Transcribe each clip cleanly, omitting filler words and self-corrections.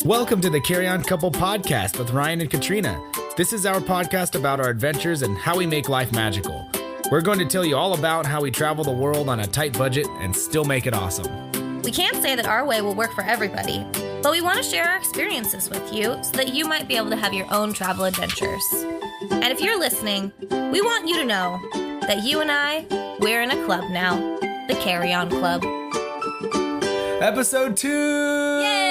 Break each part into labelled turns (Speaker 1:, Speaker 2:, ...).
Speaker 1: Welcome to the Carry On Couple Podcast with Ryan and Katrina. This is our podcast about our adventures and how we make life magical. We're going to tell you all about how we travel the world on a tight budget and still make it awesome.
Speaker 2: We can't say that our way will work for everybody, but we want to share our experiences with you so that you might be able to have your own travel adventures. And if you're listening, we want you to know that you and I, we're in a club now, the Carry On Club.
Speaker 1: Episode 2!
Speaker 2: Yay!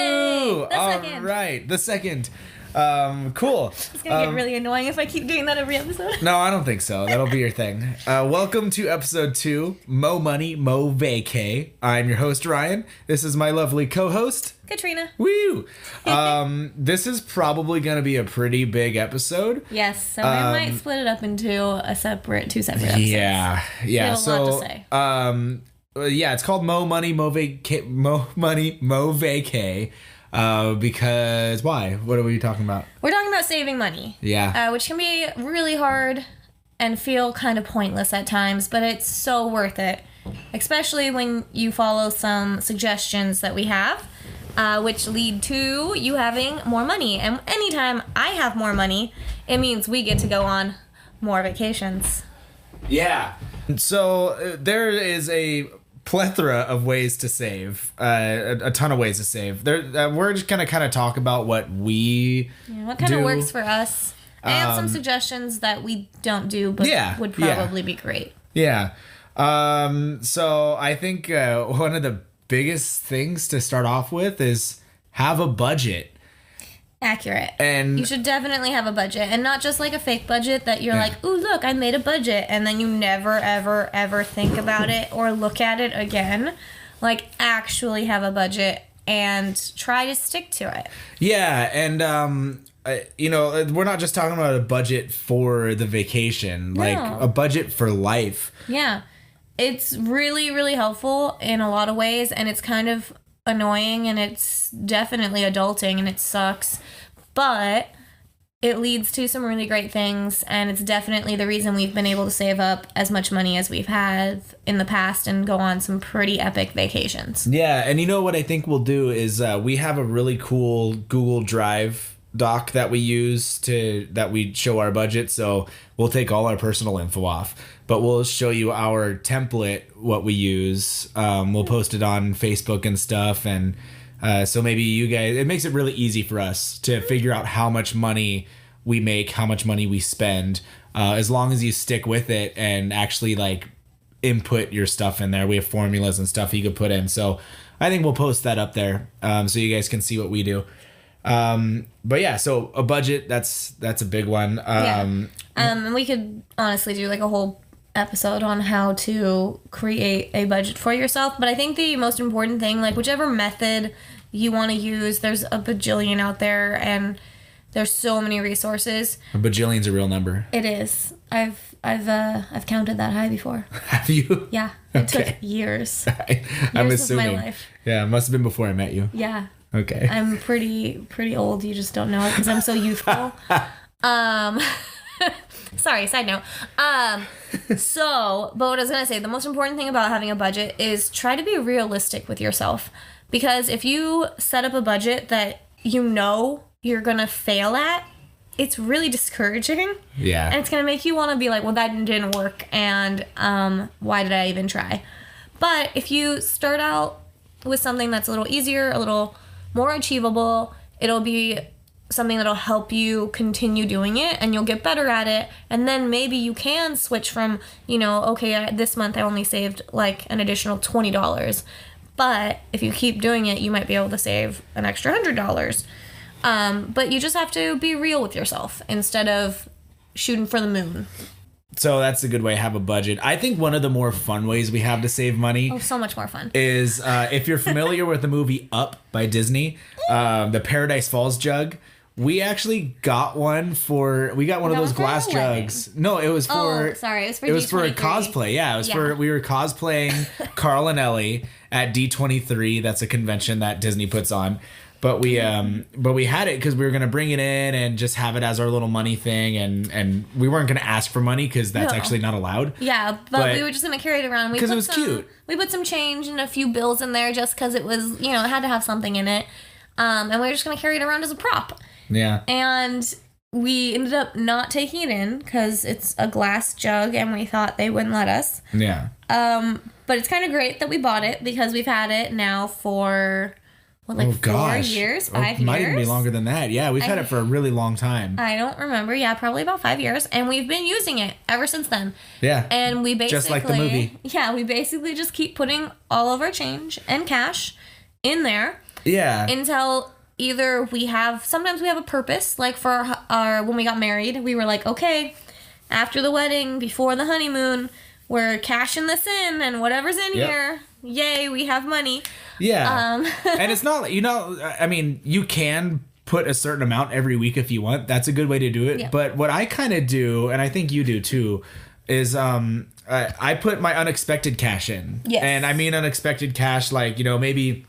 Speaker 2: The second.
Speaker 1: All right, the second. Cool.
Speaker 2: It's going to get really annoying if I keep doing that every episode.
Speaker 1: No, I don't think so. That'll be your thing. Welcome to episode 2, Mo Money, Mo Vacay. I'm your host, Ryan. This is my lovely co-host,
Speaker 2: Katrina.
Speaker 1: Woo! This is probably going to be a pretty big episode.
Speaker 2: Yes, so we might split it up into two separate episodes.
Speaker 1: Yeah.
Speaker 2: We have a lot to say.
Speaker 1: Yeah, it's called Mo Money, Mo Vacay. Because why? What are we talking about?
Speaker 2: We're talking about saving money.
Speaker 1: Yeah.
Speaker 2: Which can be really hard and feel kind of pointless at times, but it's so worth it. Especially when you follow some suggestions that we have, which lead to you having more money. And anytime I have more money, it means we get to go on more vacations.
Speaker 1: Yeah. So there is a plethora of ways to save, a ton of ways to save. We're just gonna kind of talk about what we
Speaker 2: what kind of works for us, and some suggestions that we don't do, but would probably be great.
Speaker 1: Yeah. So I think one of the biggest things to start off with is have a budget.
Speaker 2: Accurate.
Speaker 1: And
Speaker 2: you should definitely have a budget, and not just like a fake budget that you're like, ooh, look, I made a budget, and then you never, ever, ever think about it or look at it again. Like, actually have a budget and try to stick to it.
Speaker 1: Yeah, and we're not just talking about a budget for the vacation, like a budget for life.
Speaker 2: Yeah. It's really, really helpful in a lot of ways, and it's kind of annoying, and it's definitely adulting, and it sucks, but it leads to some really great things, and it's definitely the reason we've been able to save up as much money as we've had in the past and go on some pretty epic vacations.
Speaker 1: Yeah, and you know what I think we'll do is we have a really cool Google Drive doc that we use that we show our budget, so we'll take all our personal info off, but we'll show you our template, what we use. We'll post it on Facebook and stuff, and so maybe you guys, it makes it really easy for us to figure out how much money we make, how much money we spend, as long as you stick with it and actually like input your stuff in there. We have formulas and stuff you could put in, so I think we'll post that up there so you guys can see what we do. But yeah, so a budget, that's a big one.
Speaker 2: And we could honestly do like a whole episode on how to create a budget for yourself. But I think the most important thing, like whichever method you want to use, there's a bajillion out there, and there's so many resources.
Speaker 1: A bajillion's a real number.
Speaker 2: It is. I've counted that high before.
Speaker 1: Have you?
Speaker 2: Yeah. It took years.
Speaker 1: I'm assuming.
Speaker 2: Of my life.
Speaker 1: Yeah, it must have been before I met you.
Speaker 2: Yeah.
Speaker 1: Okay.
Speaker 2: I'm pretty old. You just don't know it because I'm so youthful. Sorry, side note. But what I was going to say, the most important thing about having a budget is try to be realistic with yourself. Because if you set up a budget that you know you're going to fail at, it's really discouraging.
Speaker 1: Yeah.
Speaker 2: And it's going to make you want to be like, well, that didn't work, and why did I even try? But if you start out with something that's a little easier, a little more achievable, it'll be something that'll help you continue doing it, and you'll get better at it, and then maybe you can switch from, okay, this month I only saved like an additional $20, but if you keep doing it, you might be able to save an extra $100. But you just have to be real with yourself instead of shooting for the moon.
Speaker 1: So that's a good way to have a budget. I think one of the more fun ways we have to save money.
Speaker 2: Oh, so much more fun.
Speaker 1: Is if you're familiar with the movie Up by Disney, the Paradise Falls jug. We actually got one we got one of those glass jugs. No, it was for.
Speaker 2: Oh, sorry, it was for D23.
Speaker 1: It was for a cosplay. Yeah, it was for, we were cosplaying Carl and Ellie at D23. That's a convention that Disney puts on. But we had it because we were gonna bring it in and just have it as our little money thing, and we weren't gonna ask for money because that's actually not allowed.
Speaker 2: Yeah, but we were just gonna carry it around
Speaker 1: because it was cute.
Speaker 2: We put some change and a few bills in there just because it was, it had to have something in it. And we were just going to carry it around as a prop.
Speaker 1: Yeah.
Speaker 2: And we ended up not taking it in because it's a glass jug and we thought they wouldn't let us.
Speaker 1: Yeah.
Speaker 2: But it's kind of great that we bought it because we've had it now for, 4 years, 5 years?
Speaker 1: Might even be longer than that. Yeah, we've had it for a really long time.
Speaker 2: I don't remember. Yeah, probably about 5 years. And we've been using it ever since then.
Speaker 1: Yeah.
Speaker 2: And we basically...
Speaker 1: Just like the movie.
Speaker 2: Yeah, we basically just keep putting all of our change and cash in there.
Speaker 1: Yeah.
Speaker 2: Until either we have... Sometimes we have a purpose. Like for our... When we got married, we were like, okay, after the wedding, before the honeymoon, we're cashing this in and whatever's in here, yay, we have money.
Speaker 1: Yeah. And it's not, I mean, you can put a certain amount every week if you want. That's a good way to do it. Yeah. But what I kind of do, and I think you do too, is I put my unexpected cash in.
Speaker 2: Yes.
Speaker 1: And I mean unexpected cash, like, maybe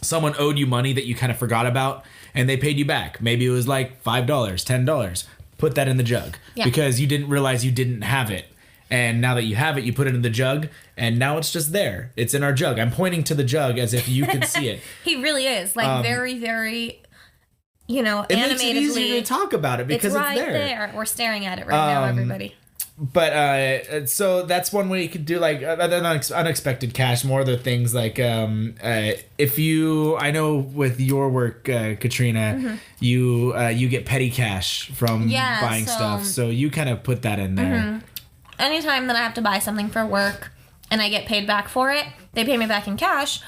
Speaker 1: someone owed you money that you kind of forgot about and they paid you back. Maybe it was like $5, $10. Put that in the jug because you didn't realize you didn't have it. And now that you have it, you put it in the jug, and now it's just there. It's in our jug. I'm pointing to the jug as if you can see it.
Speaker 2: He really is. Like, very, very, animatedly.
Speaker 1: It makes it easier to talk about it because it's
Speaker 2: right there. We're staring at it right now, everybody.
Speaker 1: But, so that's one way you could do, like, other than unexpected cash, more other things, like, if you, I know with your work, Katrina, you get petty cash from buying stuff, so you kind of put that in there.
Speaker 2: Anytime that I have to buy something for work and I get paid back for it, they pay me back in cash.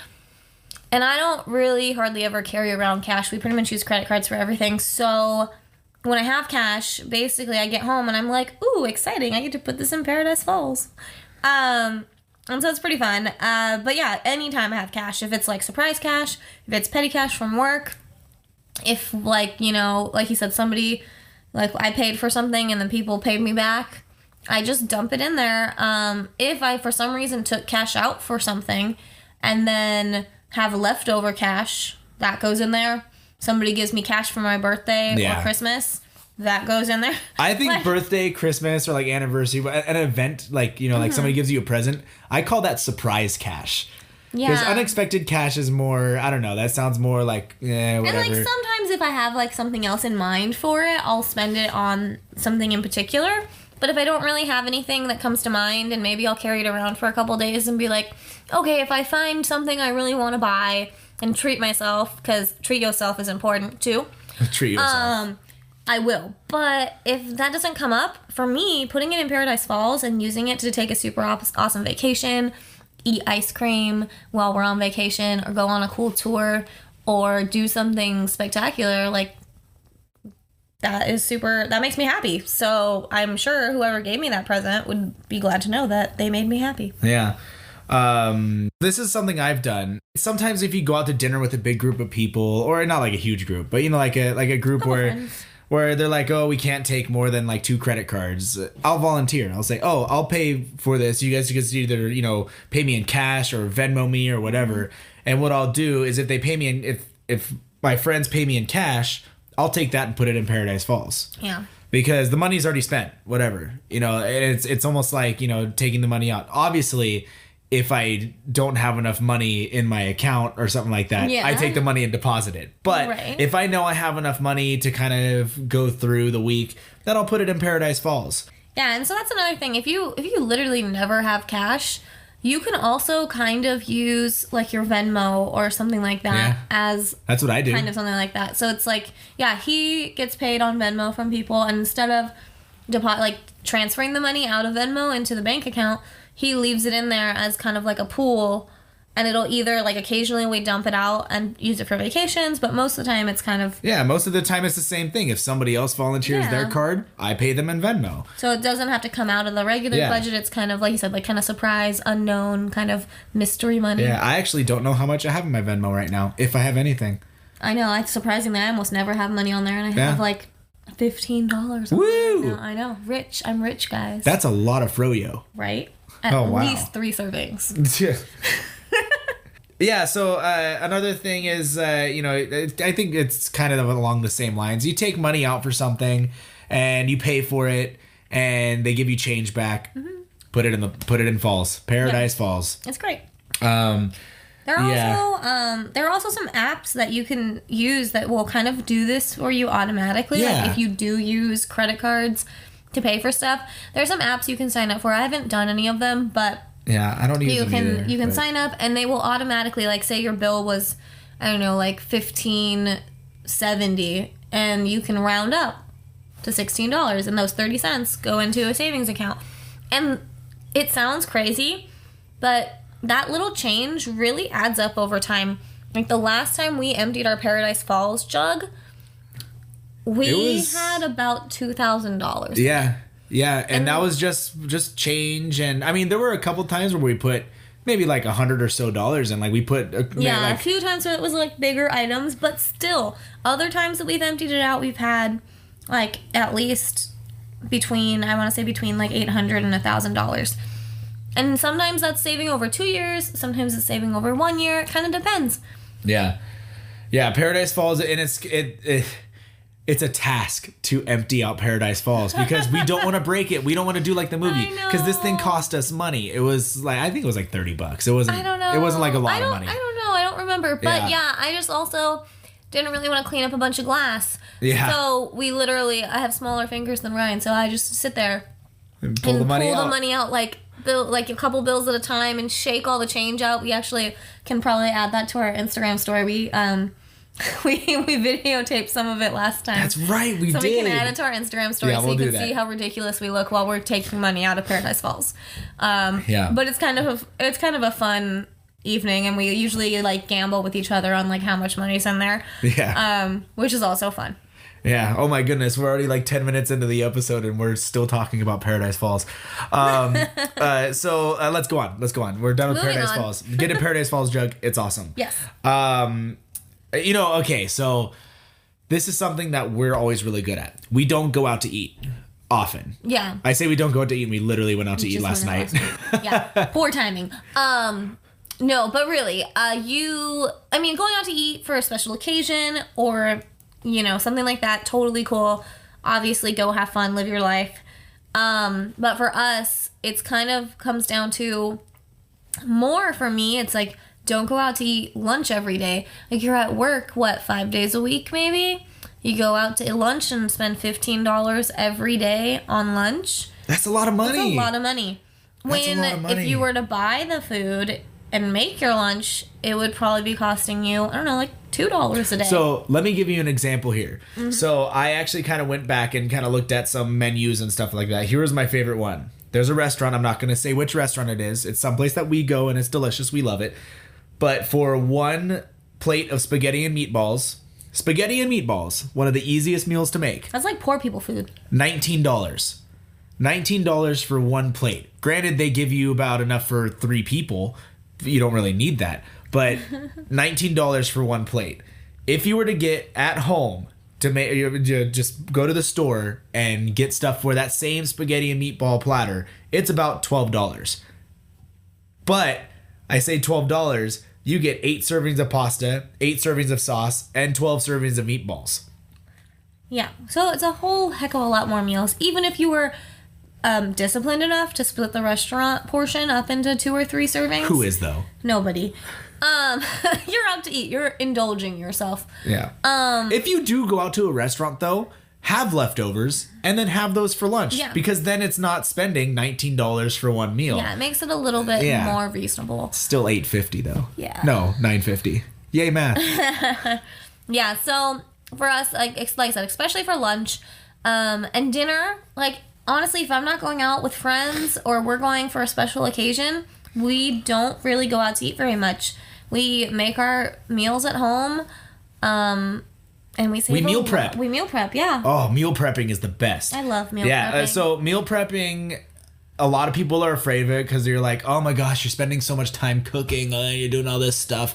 Speaker 2: And I don't really hardly ever carry around cash. We pretty much use credit cards for everything. So when I have cash, basically I get home and I'm like, ooh, exciting. I get to put this in Paradise Falls. And so it's pretty fun. But yeah, anytime I have cash, if it's like surprise cash, if it's petty cash from work, if like you said, somebody, like I paid for something and then people paid me back, I just dump it in there. If I, for some reason, took cash out for something and then have leftover cash, that goes in there. Somebody gives me cash for my birthday or Christmas, that goes in there.
Speaker 1: I think birthday, Christmas, or like anniversary, an event, like, like somebody gives you a present, I call that surprise cash. Yeah. Because unexpected cash is more, I don't know, that sounds more like, whatever.
Speaker 2: And like sometimes if I have like something else in mind for it, I'll spend it on something in particular. But if I don't really have anything that comes to mind, and maybe I'll carry it around for a couple days and be like, okay, if I find something I really want to buy and treat myself, because treat yourself is important too.
Speaker 1: Treat yourself.
Speaker 2: I will. But if that doesn't come up, for me, putting it in Paradise Falls and using it to take a super awesome vacation, eat ice cream while we're on vacation, or go on a cool tour, or do something spectacular, like, that makes me happy. So I'm sure whoever gave me that present would be glad to know that they made me happy.
Speaker 1: Yeah. This is something I've done. Sometimes if you go out to dinner with a big group of people, or not like a huge group, but like a group where they're like, oh, we can't take more than like 2 credit cards, I'll volunteer. I'll say, oh, I'll pay for this. You guys can either, pay me in cash or Venmo me or whatever. And what I'll do is if they pay me if my friends pay me in cash, I'll take that and put it in Paradise Falls.
Speaker 2: Yeah.
Speaker 1: Because the money's already spent, whatever. It's almost like, taking the money out. Obviously, if I don't have enough money in my account or something like that, I take the money and deposit it. But if I know I have enough money to kind of go through the week, then I'll put it in Paradise Falls.
Speaker 2: Yeah, and so that's another thing. If you literally never have cash, you can also kind of use like your Venmo or something like that as
Speaker 1: that's what I do.
Speaker 2: Kind of something like that. So it's like, he gets paid on Venmo from people, and instead of transferring the money out of Venmo into the bank account, he leaves it in there as kind of like a pool, and it'll either like occasionally we dump it out and use it for vacations, but most of the time it's kind of
Speaker 1: most of the time it's the same thing. If somebody else volunteers their card, I pay them in Venmo.
Speaker 2: So it doesn't have to come out of the regular budget. It's kind of like you said, like kind of surprise, unknown, kind of mystery money.
Speaker 1: Yeah, I actually don't know how much I have in my Venmo right now, if I have anything.
Speaker 2: I know. Surprisingly, I almost never have money on there, and I have like $15.
Speaker 1: Woo!
Speaker 2: I know. Rich. I'm rich, guys.
Speaker 1: That's a lot of froyo.
Speaker 2: Right? At least 3 servings.
Speaker 1: Yeah, so another thing is, I think it's kind of along the same lines. You take money out for something, and you pay for it, and they give you change back. Mm-hmm. Put it in Falls, Paradise Falls.
Speaker 2: It's great. There are also some apps that you can use that will kind of do this for you automatically.
Speaker 1: Yeah.
Speaker 2: Like if you do use credit cards to pay for stuff, there's some apps you can sign up for. I haven't done any of them, but
Speaker 1: yeah, I don't use them either.
Speaker 2: You can sign up and they will automatically, like, say your bill was, I don't know, like $15.70, and you can round up to $16, and those 30 cents go into a savings account. And it sounds crazy, but that little change really adds up over time. Like the last time we emptied our Paradise Falls jug, we had about $2,000.
Speaker 1: Yeah, and that was just change. And I mean, there were a couple times where we put maybe like $100 or so, and like we put
Speaker 2: a few times where it was like bigger items, but still, other times that we've emptied it out, we've had like at least between like $800 and $1,000. And sometimes that's saving over 2 years, sometimes it's saving over 1 year. It kind of depends.
Speaker 1: Yeah, Paradise Falls, and it's a task to empty out Paradise Falls because we don't want to break it. We don't want to do like the movie because this thing cost us money. It was like, I think it was like $30. It wasn't.
Speaker 2: I don't know.
Speaker 1: It wasn't like a lot of money.
Speaker 2: I don't know. I don't remember. But yeah, I just also didn't really want to clean up a bunch of glass.
Speaker 1: Yeah.
Speaker 2: So I have smaller fingers than Ryan, so I just sit there
Speaker 1: and pull the money
Speaker 2: out like a couple bills at a time and shake all the change out. We actually can probably add that to our Instagram story. We videotaped some of it last time.
Speaker 1: That's right, we did.
Speaker 2: So we can add it to our Instagram story so you can see how ridiculous we look while we're taking money out of Paradise Falls. But it's kind of a fun evening, and we usually like gamble with each other on like how much money's in there.
Speaker 1: Yeah.
Speaker 2: Which is also fun.
Speaker 1: Yeah. Oh my goodness, we're already like 10 minutes into the episode and we're still talking about Paradise Falls. So let's go on. We're done with Paradise Falls. Get a Paradise Falls jug. It's awesome.
Speaker 2: Yes.
Speaker 1: Okay, so this is something that we're always really good at. We don't go out to eat often.
Speaker 2: Yeah.
Speaker 1: I say we don't go out to eat, and we literally went out to eat last night.
Speaker 2: Yeah. Poor timing. No, but really, going out to eat for a special occasion or, something like that, totally cool. Obviously, go have fun, live your life. But for us, it's kind of comes down to more for me. It's like, don't go out to eat lunch every day. Like you're at work, 5 days a week maybe? You go out to lunch and spend $15 every day on lunch.
Speaker 1: That's a lot of money.
Speaker 2: That's a lot of money. If you were to buy the food and make your lunch, it would probably be costing you, I don't know, like $2 a day.
Speaker 1: So let me give you an example here. Mm-hmm. So I actually kind of went back and kind of looked at some menus and stuff like that. Here was my favorite one. There's a restaurant. I'm not going to say which restaurant it is. It's someplace that we go and it's delicious. We love it. But for one plate of spaghetti and meatballs, one of the easiest meals to make.
Speaker 2: That's like poor people food.
Speaker 1: $19. $19 for one plate. Granted, they give you about enough for 3 people. You don't really need that. But $19 for one plate. If you were to get at home, just go to the store and get stuff for that same spaghetti and meatball platter, it's about $12. But I say $12, you get 8 servings of pasta, 8 servings of sauce, and 12 servings of meatballs.
Speaker 2: Yeah, so it's a whole heck of a lot more meals. Even if you were disciplined enough to split the restaurant portion up into 2 or 3 servings.
Speaker 1: Who is, though?
Speaker 2: Nobody. You're out to eat. You're indulging yourself.
Speaker 1: Yeah. If you do go out to a restaurant, though, have leftovers and then have those for lunch.
Speaker 2: Yeah.
Speaker 1: Because then it's not spending $19 for one meal.
Speaker 2: Yeah, it makes it a little bit more reasonable.
Speaker 1: Still $8.50 though.
Speaker 2: Yeah.
Speaker 1: No, $9.50. Yay, math.
Speaker 2: Yeah, so for us, like I said, especially for lunch and dinner, like honestly, if I'm not going out with friends or we're going for a special occasion, we don't really go out to eat very much. We make our meals at home. And we
Speaker 1: meal prep.
Speaker 2: We meal prep, yeah.
Speaker 1: Oh, meal prepping is the best.
Speaker 2: I love meal prepping.
Speaker 1: Yeah, so meal prepping, a lot of people are afraid of it because you're like, oh my gosh, you're spending so much time cooking, you're doing all this stuff.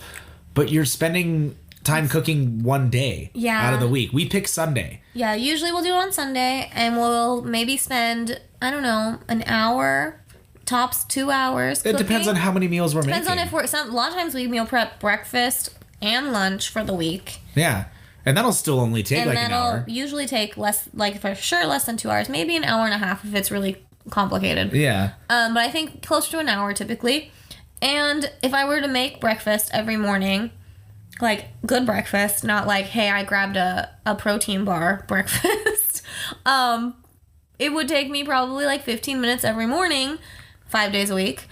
Speaker 1: But you're spending time cooking one day out of the week. We pick Sunday. Yeah,
Speaker 2: usually we'll do it on Sunday, and we'll maybe spend, I don't know, an hour, tops 2 hours cooking.
Speaker 1: It depends on how many meals we're making.
Speaker 2: Depends on if a lot of times we meal prep breakfast and lunch for the week.
Speaker 1: Yeah. And that'll still only take like an hour. And
Speaker 2: that'll usually take less than 2 hours. Maybe an hour and a half if it's really complicated.
Speaker 1: Yeah.
Speaker 2: But I think closer to an hour typically. And if I were to make breakfast every morning, like good breakfast, not like, hey, I grabbed a protein bar breakfast, it would take me probably like 15 minutes every morning, 5 days a week.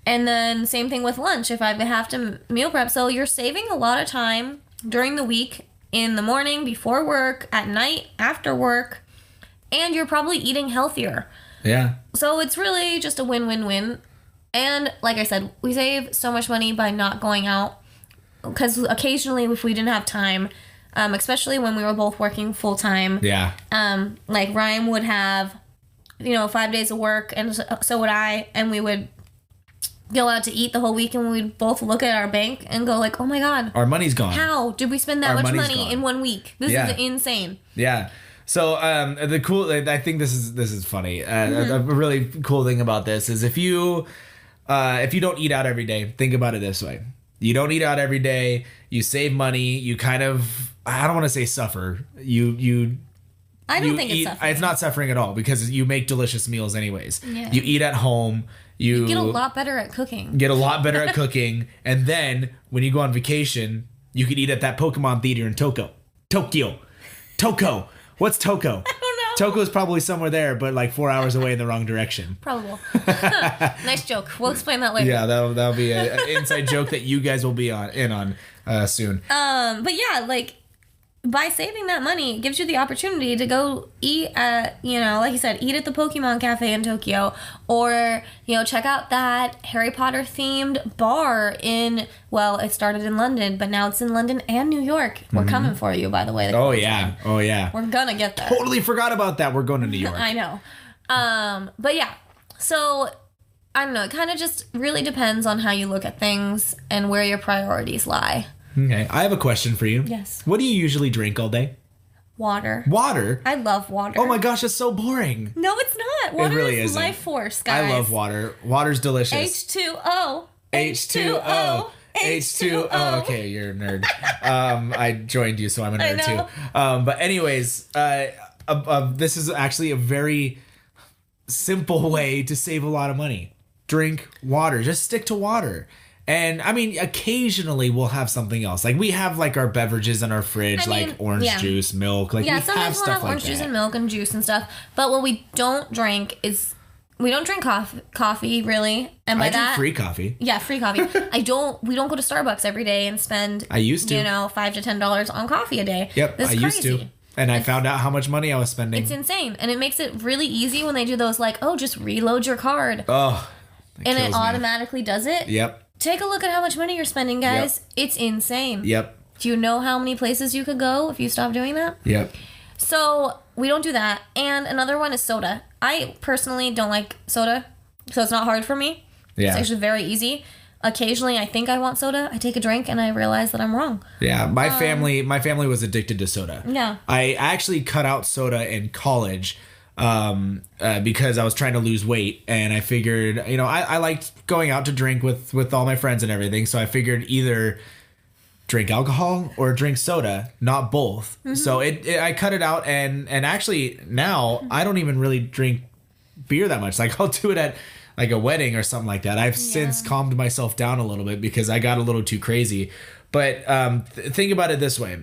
Speaker 2: And then same thing with lunch if I have to meal prep. So you're saving a lot of time during the week, in the morning, before work, at night, after work, and you're probably eating healthier.
Speaker 1: Yeah.
Speaker 2: So it's really just a win-win-win. And like I said, we save so much money by not going out, because occasionally if we didn't have time, especially when we were both working full-time,
Speaker 1: Yeah.
Speaker 2: like Ryan would have, 5 days of work, and so would I, and we would go out to eat the whole week, and we'd both look at our bank and go like, oh my God,
Speaker 1: Our money's gone.
Speaker 2: how did we spend that
Speaker 1: Our
Speaker 2: much
Speaker 1: money's
Speaker 2: money
Speaker 1: gone.
Speaker 2: in 1 week? This
Speaker 1: Yeah.
Speaker 2: is insane.
Speaker 1: Yeah. So I think this is funny. A really cool thing about this is if you don't eat out every day, think about it this way. You don't eat out every day. You save money. You kind of, I don't want to say suffer.
Speaker 2: I don't think it's suffering.
Speaker 1: It's not suffering at all, because you make delicious meals anyways.
Speaker 2: Yeah.
Speaker 1: You eat at home. You
Speaker 2: Get a lot better at cooking.
Speaker 1: Get a lot better at cooking. And then when you go on vacation, you could eat at that Pokemon theater in Tokyo. What's Toko?
Speaker 2: I don't know.
Speaker 1: Toko's probably somewhere there, but like 4 hours away in the wrong direction.
Speaker 2: Probable. Nice joke. We'll explain that later.
Speaker 1: Yeah, that'll be an inside joke that you guys will be on soon.
Speaker 2: But yeah, like, by saving that money, it gives you the opportunity to go eat at, like you said, eat at the Pokemon Cafe in Tokyo, or, check out that Harry Potter themed bar it started in London, but now it's in London and New York. We're coming for you, by the way.
Speaker 1: Oh yeah.
Speaker 2: We're gonna get there.
Speaker 1: Totally forgot about that. We're going to New York.
Speaker 2: I know. But yeah, so I don't know. It kind of just really depends on how you look at things and where your priorities lie.
Speaker 1: Okay, I have a question for you.
Speaker 2: Yes.
Speaker 1: What do you usually drink all day?
Speaker 2: Water.
Speaker 1: Water?
Speaker 2: I love water.
Speaker 1: Oh my gosh, it's so boring.
Speaker 2: No, it's not. Water
Speaker 1: really
Speaker 2: is
Speaker 1: isn't.
Speaker 2: life force, guys.
Speaker 1: I love water. Water's delicious.
Speaker 2: H2O.
Speaker 1: H2O. H2O. Okay, you're a nerd. I joined you, so I'm a nerd too. But anyways, this is actually a very simple way to save a lot of money. Drink water. Just stick to water. And I mean, occasionally we'll have something else. Like we have like our beverages in our fridge, like orange juice, milk. Like we have
Speaker 2: sometimes
Speaker 1: stuff
Speaker 2: we'll have
Speaker 1: like
Speaker 2: orange juice
Speaker 1: that.
Speaker 2: and milk and juice and stuff. But what we don't drink is we don't drink coffee really. And by
Speaker 1: I drink
Speaker 2: that,
Speaker 1: free coffee.
Speaker 2: Yeah, free coffee. We don't go to Starbucks every day and spend
Speaker 1: I used to.
Speaker 2: $5 to $10 on coffee a day.
Speaker 1: Yep,
Speaker 2: That's
Speaker 1: I used to. And I found out how much money I was spending.
Speaker 2: It's insane. And it makes it really easy when they do those like, oh, just reload your card.
Speaker 1: Oh.
Speaker 2: And it automatically does it.
Speaker 1: Yep.
Speaker 2: Take a look at how much money you're spending, guys. Yep. It's insane.
Speaker 1: Yep.
Speaker 2: Do you know how many places you could go if you stop doing that?
Speaker 1: Yep.
Speaker 2: So we don't do that. And another one is soda. I personally don't like soda, so it's not hard for me.
Speaker 1: Yeah.
Speaker 2: It's actually very easy. Occasionally, I think I want soda. I take a drink and I realize that I'm wrong.
Speaker 1: Yeah, my family was addicted to soda.
Speaker 2: Yeah.
Speaker 1: I actually cut out soda in college because I was trying to lose weight, and I figured, I liked going out to drink with all my friends and everything, so I figured either drink alcohol or drink soda, not both. Mm-hmm. So I cut it out, and actually now I don't even really drink beer that much. Like I'll do it at like a wedding or something like that. I've since calmed myself down a little bit because I got a little too crazy. But think about it this way.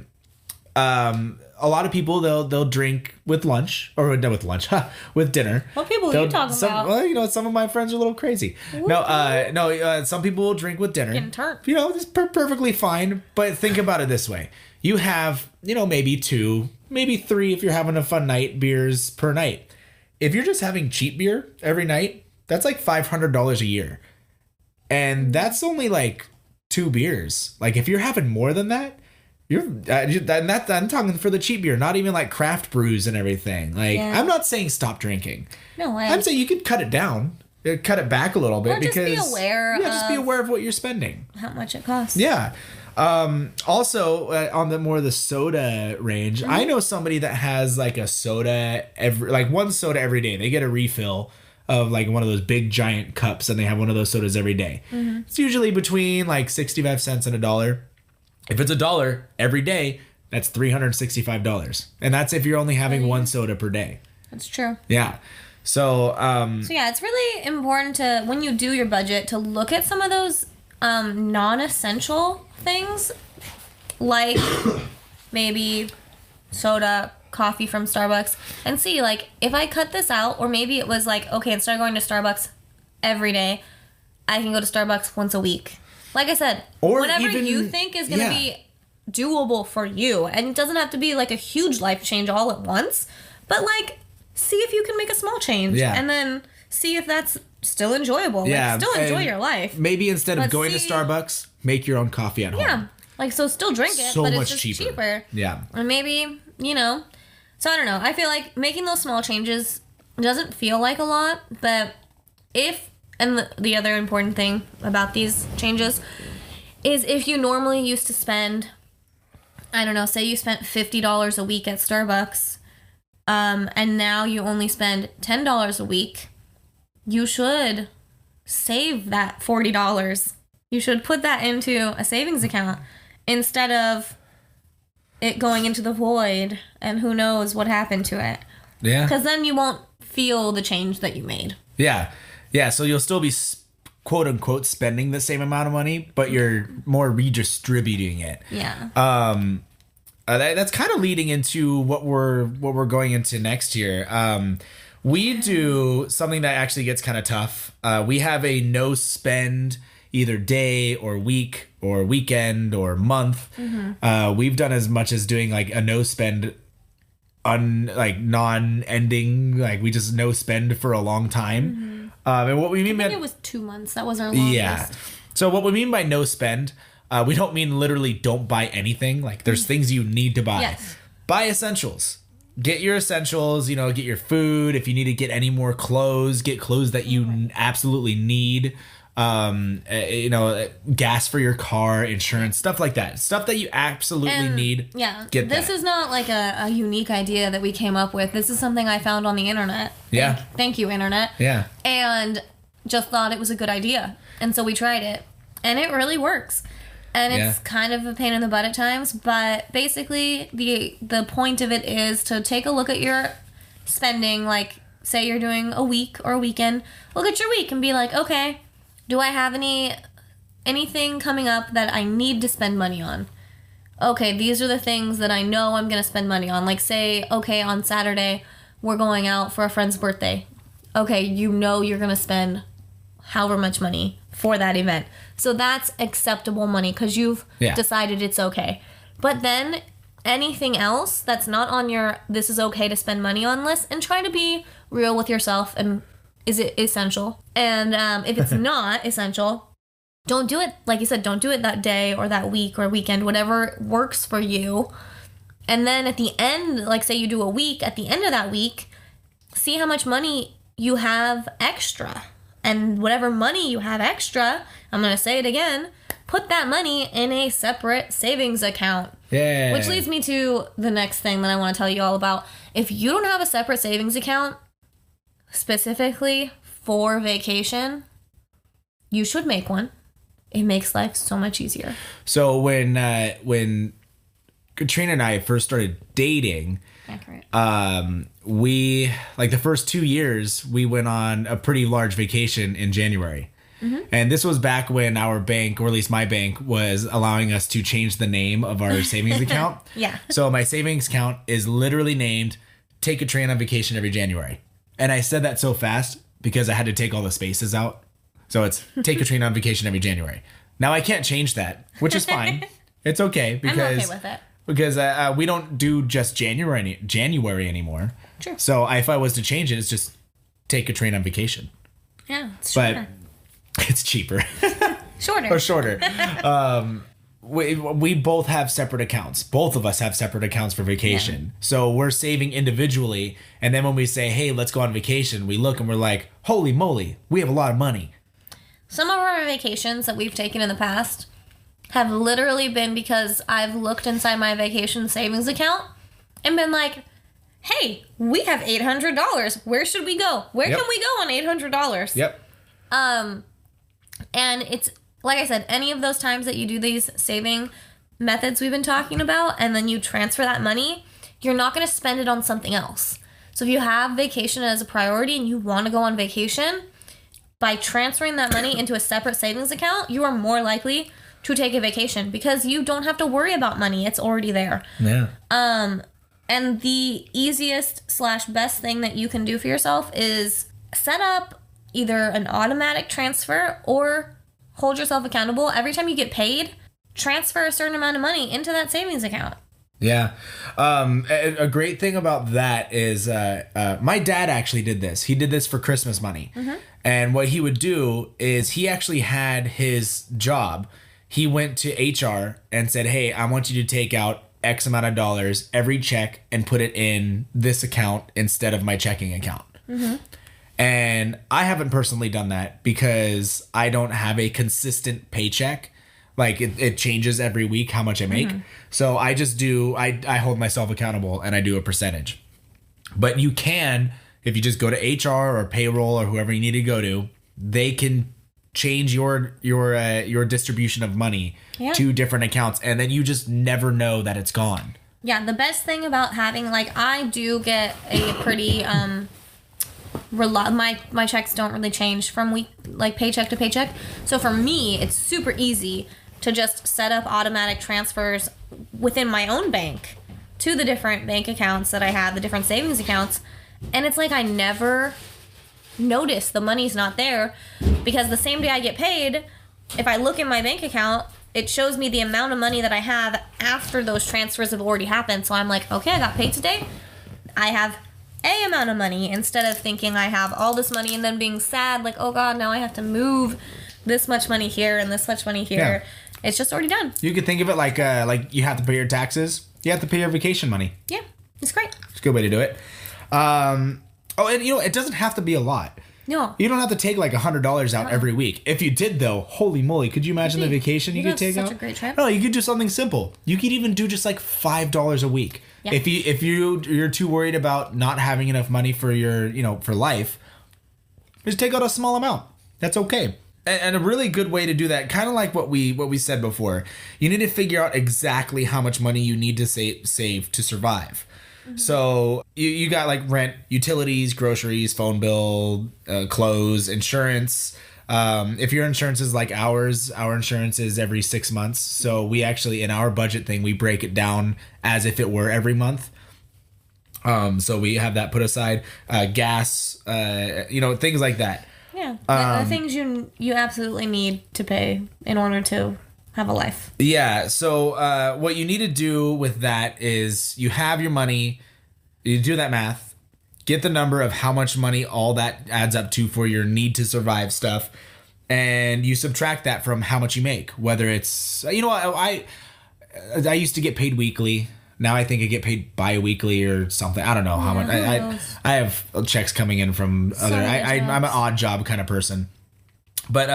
Speaker 1: A lot of people they'll drink with lunch or not with lunch, with dinner.
Speaker 2: What people are you talking about?
Speaker 1: Well, some of my friends are a little crazy. No, some people will drink with dinner.
Speaker 2: Getting turned.
Speaker 1: It's perfectly fine. But think about it this way: you have maybe 2, maybe 3 if you're having a fun night beers per night. If you're just having cheap beer every night, that's like $500 a year, and that's only like 2 beers. Like if you're having more than that. I'm talking for the cheap beer, not even like craft brews and everything. Like I'm not saying stop drinking.
Speaker 2: No way.
Speaker 1: I'm saying you could cut it down, cut it back a little bit, because
Speaker 2: just be aware.
Speaker 1: Just be aware of what you're spending,
Speaker 2: how much it costs.
Speaker 1: Yeah. Also, on the soda range, I know somebody that has like a soda one soda every day. They get a refill of like one of those big giant cups, and they have one of those sodas every day. Mm-hmm. It's usually between like 65 cents and $1. If it's $1 every day, that's $365. And that's if you're only having one soda per day.
Speaker 2: That's true.
Speaker 1: Yeah. So
Speaker 2: yeah, it's really important to, when you do your budget, to look at some of those non-essential things, like maybe soda, coffee from Starbucks, and see, like, if I cut this out, or maybe it was like, okay, instead of going to Starbucks every day, I can go to Starbucks once a week. Like I said,
Speaker 1: or
Speaker 2: whatever
Speaker 1: even,
Speaker 2: you think is going to be doable for you, and it doesn't have to be like a huge life change all at once, but like, see if you can make a small change, and then see if that's still enjoyable. Like, still enjoy your life.
Speaker 1: Maybe instead of going to Starbucks, make your own coffee at home.
Speaker 2: Yeah, like, so still drink it,
Speaker 1: so
Speaker 2: but
Speaker 1: much
Speaker 2: it's just cheaper.
Speaker 1: Yeah.
Speaker 2: And maybe, so I don't know. I feel like making those small changes doesn't feel like a lot, but and the other important thing about these changes is, if you normally used to spend, I don't know, say you spent $50 a week at Starbucks, and now you only spend $10 a week, you should save that $40. You should put that into a savings account instead of it going into the void and who knows what happened to it.
Speaker 1: Yeah.
Speaker 2: Because then you won't feel the change that you made.
Speaker 1: Yeah. Yeah, so you'll still be quote unquote spending the same amount of money, but you're more redistributing it.
Speaker 2: Yeah.
Speaker 1: That's kind of leading into what we're going into next year. We do something that actually gets kind of tough. We have a no spend either day or week or weekend or month. Mm-hmm. We've done as much as doing like a no spend non-ending, like we just no spend for a long time. Mm-hmm. And what we mean by
Speaker 2: it was 2 months. That was our longest.
Speaker 1: Yeah. So what we mean by no spend, we don't mean literally don't buy anything. Like, there's things you need to buy.
Speaker 2: Yes.
Speaker 1: Buy essentials. Get your essentials, get your food. If you need to get any more clothes, get clothes that you absolutely need. Gas for your car, insurance, stuff like that. Stuff that you absolutely need.
Speaker 2: Yeah.
Speaker 1: Get
Speaker 2: this is not like a unique idea that we came up with. This is something I found on the internet.
Speaker 1: Yeah.
Speaker 2: Thank you, internet.
Speaker 1: Yeah.
Speaker 2: And just thought it was a good idea. And so we tried it. And it really works. And it's kind of a pain in the butt at times, but basically the point of it is to take a look at your spending. Like, say you're doing a week or a weekend, look at your week and be like, okay, do I have anything coming up that I need to spend money on? Okay, these are the things that I know I'm going to spend money on. Like, say, okay, on Saturday, we're going out for a friend's birthday. Okay, you're going to spend however much money for that event. So that's acceptable money because you've decided it's okay. But then anything else that's not on your this is okay to spend money on list, and try to be real with yourself, and is it essential? And if it's not essential, don't do it. Like you said, don't do it that day or that week or weekend, whatever works for you. And then at the end, like say you do a week, at the end of that week, see how much money you have extra. And whatever money you have extra, I'm going to say it again, put that money in a separate savings account.
Speaker 1: Yeah.
Speaker 2: Which leads me to the next thing that I want to tell you all about. If you don't have a separate savings account, specifically for vacation, you should make one. It makes life so much easier.
Speaker 1: So when Katrina and I first started dating,
Speaker 2: accurate.
Speaker 1: We, like the first 2 years, we went on a pretty large vacation in January. Mm-hmm. And this was back when our bank, or at least my bank, was allowing us to change the name of our savings account.
Speaker 2: Yeah.
Speaker 1: So my savings account is literally named Take a Train on Vacation Every January. And I said that so fast because I had to take all the spaces out. So it's Take a Train on Vacation Every January. Now I can't change that, which is fine. It's okay because
Speaker 2: I'm okay with it.
Speaker 1: Because we don't do just January anymore.
Speaker 2: Sure. So
Speaker 1: if I was to change it, it's just Take a Train on Vacation.
Speaker 2: Yeah, it's shorter.
Speaker 1: But it's cheaper.
Speaker 2: Shorter.
Speaker 1: Or shorter. We both have separate accounts. Both of us have separate accounts for vacation. Yeah. So we're saving individually. And then when we say, hey, let's go on vacation, we look and we're like, holy moly, we have a lot of money.
Speaker 2: Some of our vacations that we've taken in the past have literally been because I've looked inside my vacation savings account and been like, hey, we have $800. Where should we go? Where can we go on $800?
Speaker 1: Yep.
Speaker 2: And it's, like I said, any of those times that you do these saving methods we've been talking about, and then you transfer that money, you're not going to spend it on something else. So if you have vacation as a priority and you want to go on vacation, by transferring that money into a separate savings account, you are more likely to take a vacation because you don't have to worry about money. It's already there.
Speaker 1: Yeah.
Speaker 2: And the easiest / best thing that you can do for yourself is set up either an automatic transfer or hold yourself accountable. Every time you get paid, transfer a certain amount of money into that savings account.
Speaker 1: Yeah. A great thing about that is my dad actually did this. He did this for Christmas money. And what he would do is he actually had his job. He went to HR and said, hey, I want you to take out X amount of dollars every check and put it in this account instead of my checking account. And I haven't personally done that because I don't have a consistent paycheck. Like it changes every week how much I make. So I just I hold myself accountable and I do a percentage. But you can, if you just go to HR or payroll or whoever you need to go to, they can change your distribution of money to different accounts. And then you just never know that it's gone.
Speaker 2: Yeah, the best thing about having, like, I do get a pretty, my checks don't really change from paycheck to paycheck. So for me, it's super easy to just set up automatic transfers within my own bank to the different bank accounts that I have, the different savings accounts. And it's like I never notice the money's not there because the same day I get paid, if I look in my bank account, it shows me the amount of money that I have after those transfers have already happened. So I'm like, okay, I got paid today. I have A amount of money instead of thinking I have all this money and then being sad, like, oh God, now I have to move this much money here and this much money here. Yeah. It's just already done.
Speaker 1: You could think of it like you have to pay your taxes. You have to pay your vacation money.
Speaker 2: Yeah, it's great.
Speaker 1: It's a good way to do it. And it doesn't have to be a lot.
Speaker 2: No.
Speaker 1: You don't have to take like $100 out every week. If you did though, holy moly, could you imagine the vacation you could take out?
Speaker 2: Such a great trip.
Speaker 1: No, you could do something simple. You could even do just like $5 a week. Yeah. If you're too worried about not having enough money for for life, just take out a small amount. That's okay. And a really good way to do that, kind of like what we said before, you need to figure out exactly how much money you need to save to survive. So you got like rent, utilities, groceries, phone bill, clothes, insurance. If your insurance is like ours, our insurance is every 6 months. So we actually, in our budget thing, we break it down as if it were every month. So we have that put aside, gas, things like that.
Speaker 2: Yeah, the things you absolutely need to pay in order to have a life.
Speaker 1: Yeah, so what you need to do with that is you have your money, you do that math, get the number of how much money all that adds up to for your need to survive stuff, and you subtract that from how much you make. Whether it's, I used to get paid weekly. Now I think I get paid bi-weekly or something. I don't know how much. I have checks coming in from other. I'm an odd job kind of person, but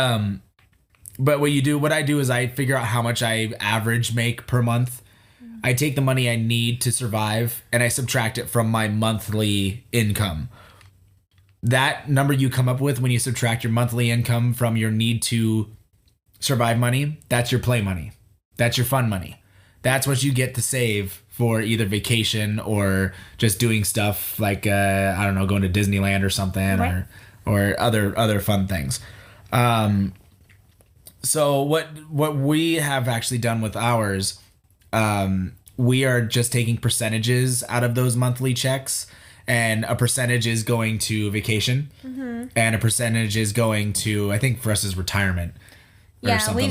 Speaker 1: what I do is I figure out how much I average make per month. I take the money I need to survive and I subtract it from my monthly income. That number you come up with when you subtract your monthly income from your need to survive money, that's your play money. That's your fun money. That's what you get to save for either vacation or just doing stuff like going to Disneyland or something, right, or other fun things. So what we have actually done with ours, we are just taking percentages out of those monthly checks, and a percentage is going to vacation, and a percentage is going to, I think for us, is retirement.
Speaker 2: Yeah, we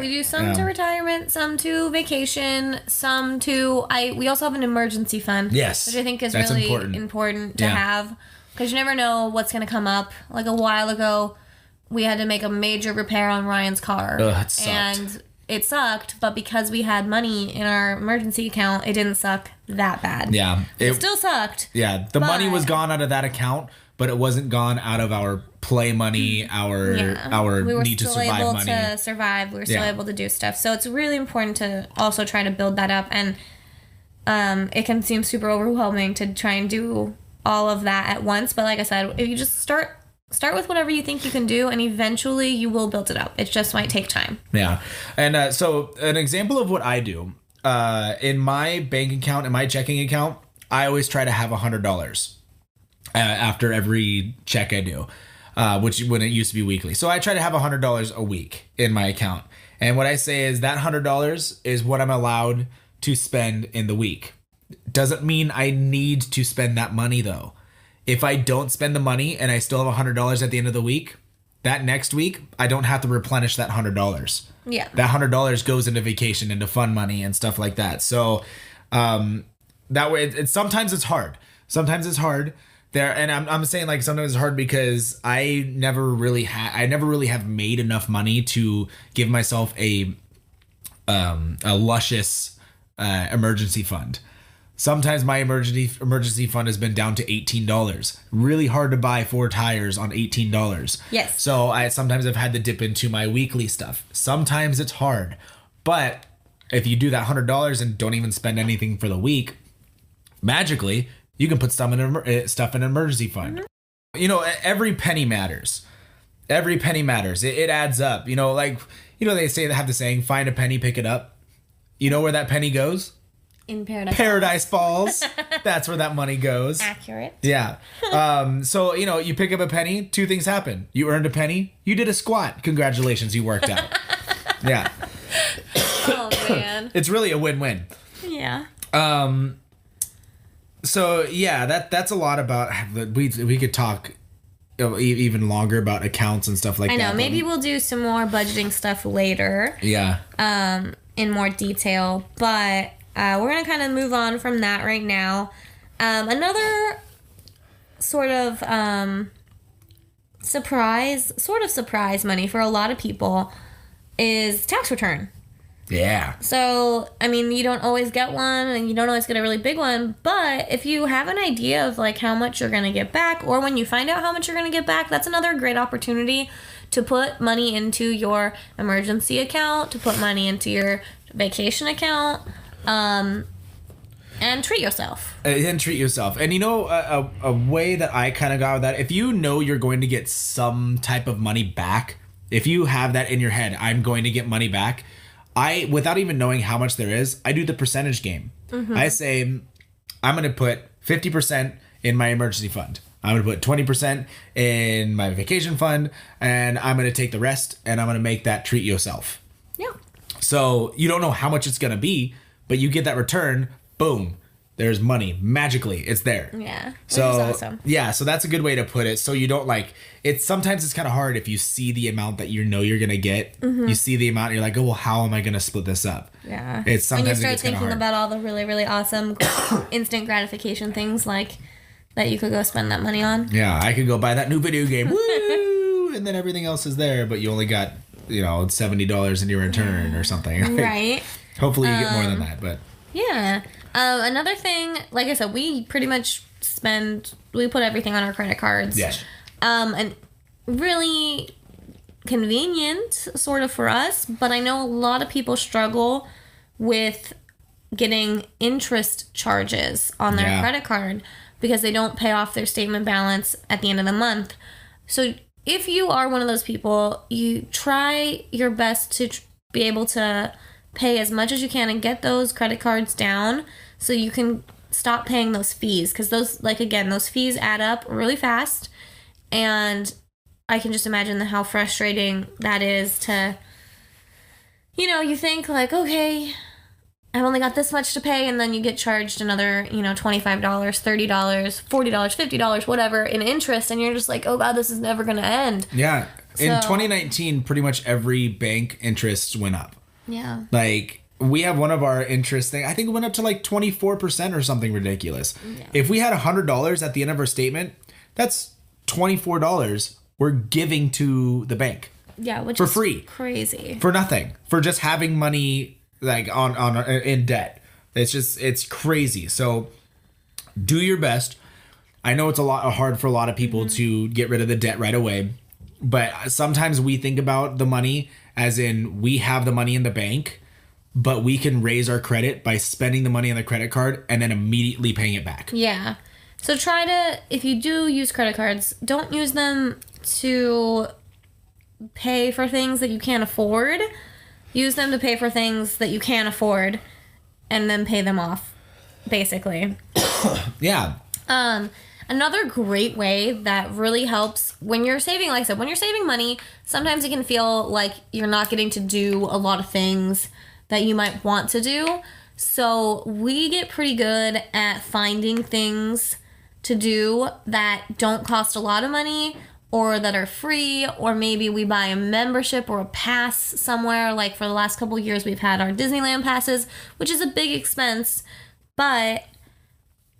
Speaker 2: do some to retirement, some to vacation, some to we also have an emergency fund.
Speaker 1: Yes,
Speaker 2: which I think is really important to have, because you never know what's going to come up. Like a while ago, we had to make a major repair on Ryan's car.
Speaker 1: Ugh, it sucked.
Speaker 2: And it sucked, but because we had money in our emergency account, it didn't suck that bad.
Speaker 1: Yeah,
Speaker 2: it still sucked.
Speaker 1: Yeah, the money was gone out of that account, but it wasn't gone out of our play money, our need to survive money. We were still able
Speaker 2: to survive. We were still able to do stuff. So it's really important to also try to build that up. And it can seem super overwhelming to try and do all of that at once. But like I said, if you just start with whatever you think you can do, and eventually you will build it up. It just might take time.
Speaker 1: Yeah. And so an example of what I do, in my bank account, in my checking account, I always try to have $100. after every check I do, which when it used to be weekly. So I try to have $100 a week in my account. And what I say is that $100 is what I'm allowed to spend in the week. Doesn't mean I need to spend that money though. If I don't spend the money and I still have $100 at the end of the week, that next week I don't have to replenish that $100.
Speaker 2: Yeah.
Speaker 1: That $100 goes into vacation, into fun money and stuff like that. So that way, sometimes it's hard. Sometimes it's hard there, and I'm saying like sometimes it's hard because I never really have made enough money to give myself a luscious emergency fund. Sometimes my emergency fund has been down to $18. Really hard to buy 4 tires on $18.
Speaker 2: Yes.
Speaker 1: So sometimes I've had to dip into my weekly stuff. Sometimes it's hard, but if you do that $100 and don't even spend anything for the week, magically you can put stuff in an emergency fund. Mm-hmm. You know, every penny matters. Every penny matters. It adds up. You know, like they have the saying, "Find a penny, pick it up." You know where that penny goes?
Speaker 2: In Paradise.
Speaker 1: Paradise Falls. That's where that money goes.
Speaker 2: Accurate.
Speaker 1: Yeah. So, you pick up a penny, 2 things happen. You earned a penny. You did a squat. Congratulations, you worked out. Yeah.
Speaker 2: Oh, man.
Speaker 1: It's really a win-win.
Speaker 2: Yeah.
Speaker 1: So, yeah, that's a lot about... We could talk even longer about accounts and stuff like that.
Speaker 2: I know. Maybe we'll do some more budgeting stuff later.
Speaker 1: Yeah.
Speaker 2: In more detail. But... we're going to kind of move on from that right now. Another sort of surprise money for a lot of people is tax return.
Speaker 1: Yeah.
Speaker 2: So, I mean, you don't always get one and you don't always get a really big one, but if you have an idea of like how much you're going to get back, or when you find out how much you're going to get back, that's another great opportunity to put money into your emergency account, to put money into your vacation account. And treat yourself. And a way that I kind of got with that, if you know you're going to get some type of money back, if you have that in your head, I'm going to get money back, without even knowing how much there is, I do the percentage game. Mm-hmm. I say, I'm going to put 50% in my emergency fund. I'm going to put 20% in my vacation fund, and I'm going to take the rest, and I'm going to make that treat yourself. Yeah.
Speaker 1: So you don't know how much it's going to be, but you get that return, boom, there's money. Magically, it's there.
Speaker 2: Yeah.
Speaker 1: So,
Speaker 2: which is awesome.
Speaker 1: Yeah, so that's a good way to put it. So you don't sometimes it's kind of hard if you see the amount that you're going to get. Mm-hmm. You see the amount and you're like, oh, well, how am I going to split this up?
Speaker 2: Yeah.
Speaker 1: It's sometimes
Speaker 2: when you start thinking about all the really, really awesome instant gratification things like that you could go spend that money on.
Speaker 1: Yeah, I could go buy that new video game. Woo! And then everything else is there, but you only got, $70 in your return or something.
Speaker 2: Right.
Speaker 1: Hopefully you get more than that, but...
Speaker 2: Yeah. Another thing, like I said, we pretty much we put everything on our credit cards.
Speaker 1: Yes.
Speaker 2: And really convenient, sort of, for us, but I know a lot of people struggle with getting interest charges on their credit card because they don't pay off their statement balance at the end of the month. So if you are one of those people, you try your best to be able to pay as much as you can and get those credit cards down so you can stop paying those fees, because those fees add up really fast, and I can just imagine how frustrating that is to, you think like, okay, I've only got this much to pay, and then you get charged another, $25, $30, $40, $50, whatever, in interest, and you're just like, oh God, this is never going to end.
Speaker 1: Yeah. In 2019, pretty much every bank interest went up.
Speaker 2: Yeah.
Speaker 1: Like, we have one of our interest thing, I think it went up to like 24% or something ridiculous.
Speaker 2: Yeah.
Speaker 1: If we had $100 at the end of our statement, that's $24 we're giving to the bank.
Speaker 2: Yeah, which
Speaker 1: for
Speaker 2: is
Speaker 1: free.
Speaker 2: Crazy.
Speaker 1: For nothing. For just having money like on in debt. It's crazy. So do your best. I know it's hard for a lot of people to get rid of the debt right away, but sometimes we think about the money as in we have the money in the bank, but we can raise our credit by spending the money on the credit card and then immediately paying it back.
Speaker 2: Yeah. So try to, if you do use credit cards, don't use them to pay for things that you can't afford. Use them to pay for things that you can afford and then pay them off, basically.
Speaker 1: Yeah.
Speaker 2: Another great way that really helps when you're saving, like I said, when you're saving money, sometimes it can feel like you're not getting to do a lot of things that you might want to do. So we get pretty good at finding things to do that don't cost a lot of money or that are free, or maybe we buy a membership or a pass somewhere. Like for the last couple of years, we've had our Disneyland passes, which is a big expense, but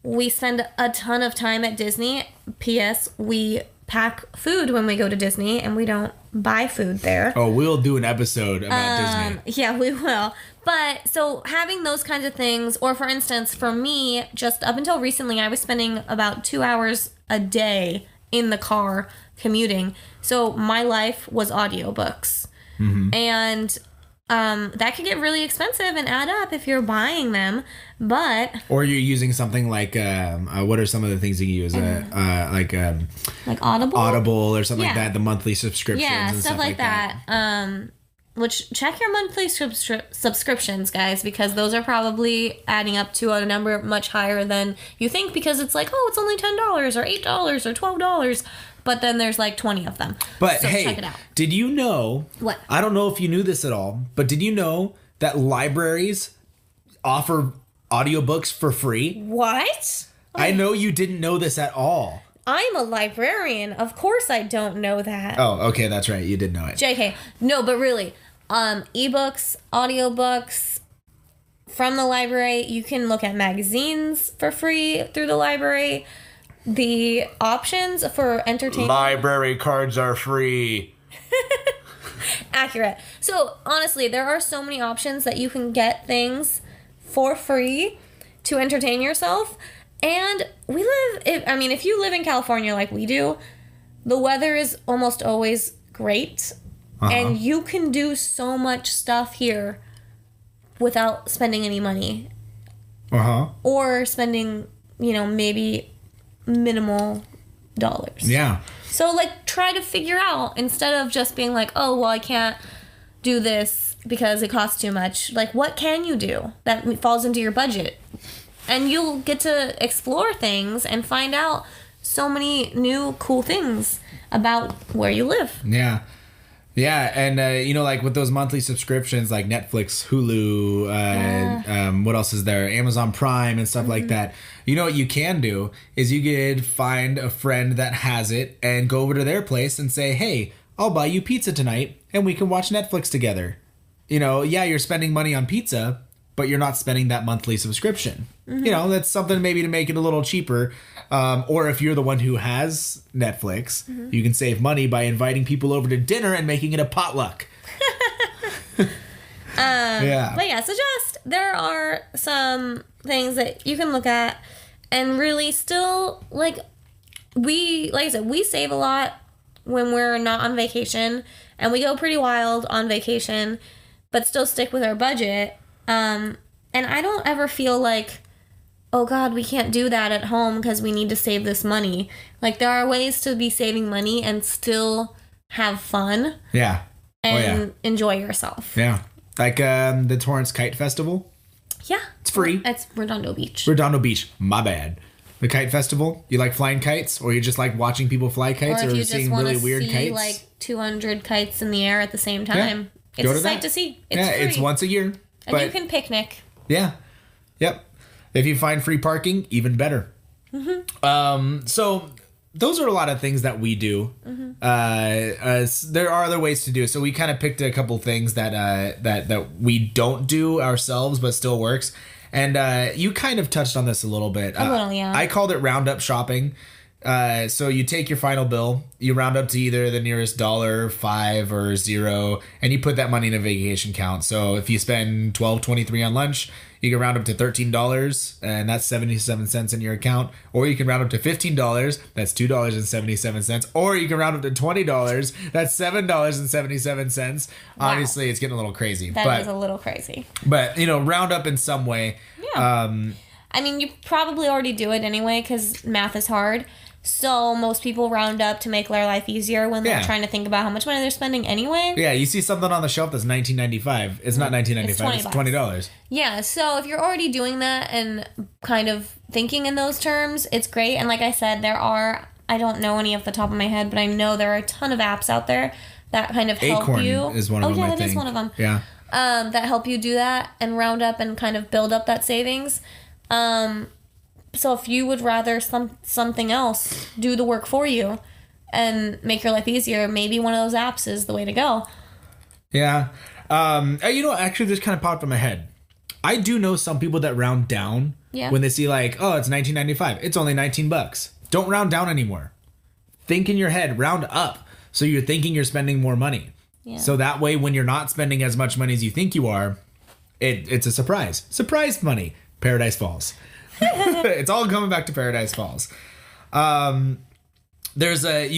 Speaker 2: we spend a ton of time at Disney. P.S. We pack food when we go to Disney, and we don't buy food there.
Speaker 1: Oh, we'll do an episode about Disney.
Speaker 2: Yeah, we will. But so having those kinds of things, or for instance, for me, just up until recently, I was spending about 2 hours a day in the car commuting. So my life was audiobooks. And that can get really expensive and add up if you're buying them. But
Speaker 1: or you're using something like what are some of the things you can use?
Speaker 2: Like Audible
Speaker 1: or something like that. The monthly subscriptions.
Speaker 2: Yeah,
Speaker 1: and
Speaker 2: stuff like that. Which check your monthly subscriptions, guys, because those are probably adding up to a number much higher than you think, because it's like, oh, it's only $10 or $8 or $12. But then there's like 20 of them.
Speaker 1: But
Speaker 2: so
Speaker 1: hey,
Speaker 2: check it out.
Speaker 1: Did you know?
Speaker 2: What?
Speaker 1: I don't know if you knew this at all, but did you know that libraries offer audiobooks for free?
Speaker 2: What?
Speaker 1: I know you didn't know this at all.
Speaker 2: I'm a librarian. Of course I don't know that.
Speaker 1: Oh, okay, that's right. You did know it.
Speaker 2: JK. No, but really, ebooks, audiobooks from the library. You can look at magazines for free through the library. The options for entertainment.
Speaker 1: Library cards are free.
Speaker 2: Accurate. So honestly, there are so many options that you can get things for free to entertain yourself. And we live, if you live in California like we do, the weather is almost always great. And you can do so much stuff here without spending any money. Or spending, maybe minimal dollars.
Speaker 1: Yeah.
Speaker 2: So, try to figure out, instead of just being like, oh, well, I can't do this because it costs too much. What can you do that falls into your budget? And you'll get to explore things and find out so many new cool things about where you live.
Speaker 1: Yeah. Yeah, and with those monthly subscriptions like Netflix, Hulu, what else is there? Amazon Prime and stuff like that. You know what you can do is you could find a friend that has it and go over to their place and say, hey, I'll buy you pizza tonight and we can watch Netflix together. You're spending money on pizza, but you're not spending that monthly subscription. That's something maybe to make it a little cheaper. Or if you're the one who has Netflix, you can save money by inviting people over to dinner and making it a potluck. Yeah.
Speaker 2: But yeah, so there are some things that you can look at and really still, like I said, we save a lot when we're not on vacation, and we go pretty wild on vacation, but still stick with our budget. And I don't ever feel like, oh God, we can't do that at home because we need to save this money. There are ways to be saving money and still have fun.
Speaker 1: Yeah.
Speaker 2: And enjoy yourself.
Speaker 1: Yeah. Like the Torrance Kite Festival.
Speaker 2: Yeah.
Speaker 1: It's free.
Speaker 2: It's Redondo Beach.
Speaker 1: Redondo Beach. My bad. The Kite Festival. You like flying kites, or you just like watching people fly kites, or seeing really weird kites?
Speaker 2: Like 200 kites in the air at the same time.
Speaker 1: Yeah.
Speaker 2: It's a sight to see. It's free.
Speaker 1: It's once a year.
Speaker 2: And you can picnic.
Speaker 1: Yeah. Yep. If you find free parking, even better. So those are a lot of things that we do. There are other ways to do it. So we kind of picked a couple things that we don't do ourselves, but still works. And you kind of touched on this a little bit.
Speaker 2: A little, yeah.
Speaker 1: I called it roundup shopping. So you take your final bill, you round up to either the nearest dollar, $5, or $0, and you put that money in a vacation account. So if you spend $12.23 on lunch, you can round up to $13, and that's 77 cents in your account. Or you can round up to $15, that's $2.77. Or you can round up to $20, that's $7.77. Wow. Obviously, it's getting a little crazy.
Speaker 2: That is a little crazy.
Speaker 1: But, round up in some way.
Speaker 2: Yeah. You probably already do it anyway because math is hard. So most people round up to make their life easier when they're trying to think about how much money they're spending anyway.
Speaker 1: Yeah, you see something on the shelf that's $19.95. It's not $19.95. It's $20.
Speaker 2: Yeah, so if you're already doing that and kind of thinking in those terms, it's great. And like I said, I don't know any off the top of my head, but I know there are a ton of apps out there that kind of help
Speaker 1: Acorn
Speaker 2: you.
Speaker 1: Is one of them,
Speaker 2: that is one of them.
Speaker 1: Yeah.
Speaker 2: That help you do that and round up and kind of build up that savings. So if you would rather something else do the work for you and make your life easier, maybe one of those apps is the way to go.
Speaker 1: Yeah. Actually, this kind of popped in my head. I do know some people that round down when they see like, oh, it's $19.95. It's only $19. Don't round down anymore. Think in your head, round up. So you're thinking you're spending more money. Yeah. So that way, when you're not spending as much money as you think you are, it's a surprise. Surprise money. Paradise Falls. It's all coming back to Paradise Falls. You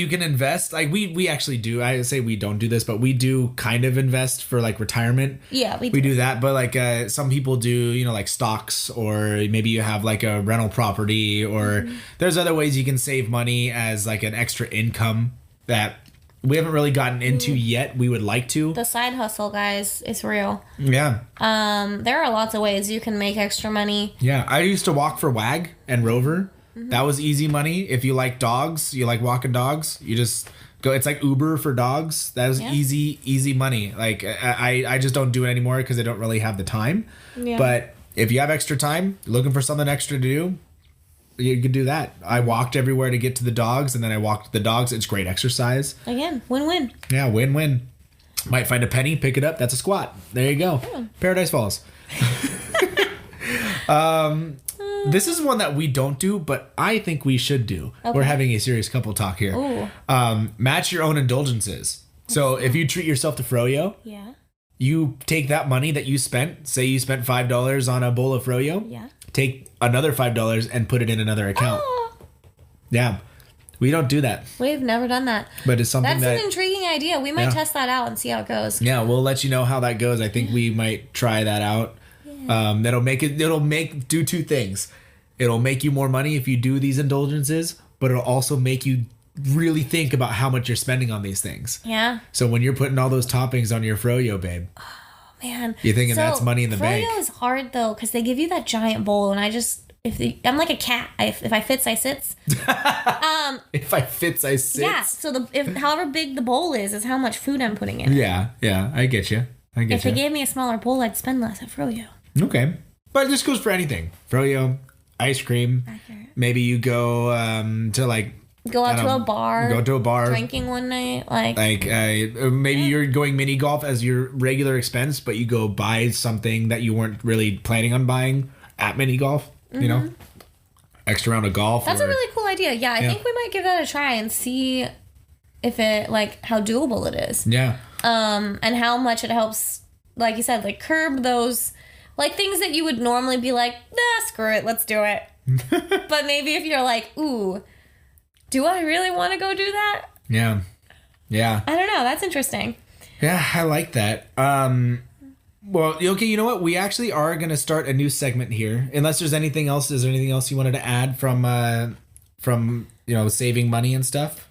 Speaker 1: can invest. Like we actually do. I say we don't do this, but we do kind of invest for like retirement.
Speaker 2: Yeah, we
Speaker 1: do that. But like some people do, like stocks, or maybe you have like a rental property, or there's other ways you can save money as like an extra income that we haven't really gotten into yet. We would like to.
Speaker 2: The side hustle, guys, is real.
Speaker 1: Yeah.
Speaker 2: There are lots of ways you can make extra money.
Speaker 1: Yeah. I used to walk for WAG and Rover. Mm-hmm. That was easy money. If you like dogs, you like walking dogs, you just go. It's like Uber for dogs. That was easy money. Like I just don't do it anymore because I don't really have the time. Yeah. But if you have extra time, looking for something extra to do, you could do that. I walked everywhere to get to the dogs, and then I walked the dogs. It's great exercise.
Speaker 2: Again, win-win.
Speaker 1: Yeah, win-win. Might find a penny, pick it up. That's a squat. There you go. Paradise Falls. This is one that we don't do, but I think we should do. Okay. We're having a serious couple talk here. Ooh. Match your own indulgences. So if you treat yourself to froyo, you take that money that you spent. Say you spent $5 on a bowl of froyo. Yeah. Take another $5 and put it in another account. Oh. Yeah. We don't do that.
Speaker 2: We've never done that.
Speaker 1: But it's something
Speaker 2: That's an intriguing idea. We might test that out and see how it goes.
Speaker 1: Yeah, we'll let you know how that goes. I think we might try that out. Yeah. It'll do two things. It'll make you more money if you do these indulgences, but it'll also make you really think about how much you're spending on these things. Yeah. So when you're putting all those toppings on your froyo, babe.
Speaker 2: Man,
Speaker 1: you're thinking that's money in the bank.
Speaker 2: Froyo is hard though because they give you that giant bowl, and I'm like a cat. If I fits, I sits.
Speaker 1: If I fits, I sits.
Speaker 2: Yeah. So however big the bowl is how much food I'm putting in.
Speaker 1: Yeah, I get you.
Speaker 2: If they gave me a smaller bowl, I'd spend less at froyo.
Speaker 1: Okay, but this goes for anything. Froyo, ice cream. Accurate. Maybe you go to like.
Speaker 2: Go out to a bar.
Speaker 1: Go to a bar.
Speaker 2: Drinking one night.
Speaker 1: Maybe you're going mini golf as your regular expense, but you go buy something that you weren't really planning on buying at mini golf. Mm-hmm. Extra round of golf.
Speaker 2: That's a really cool idea. Yeah, I think we might give that a try and see if it, how doable it is. Yeah. And how much it helps, like you said, curb those, things that you would normally be like, nah, screw it, let's do it. But maybe if you're like, ooh, do I really want to go do that? Yeah. Yeah. I don't know. That's interesting.
Speaker 1: Yeah, I like that. Well, okay, you know what? We actually are going to start a new segment here. Unless there's anything else. Is there anything else you wanted to add from saving money and stuff?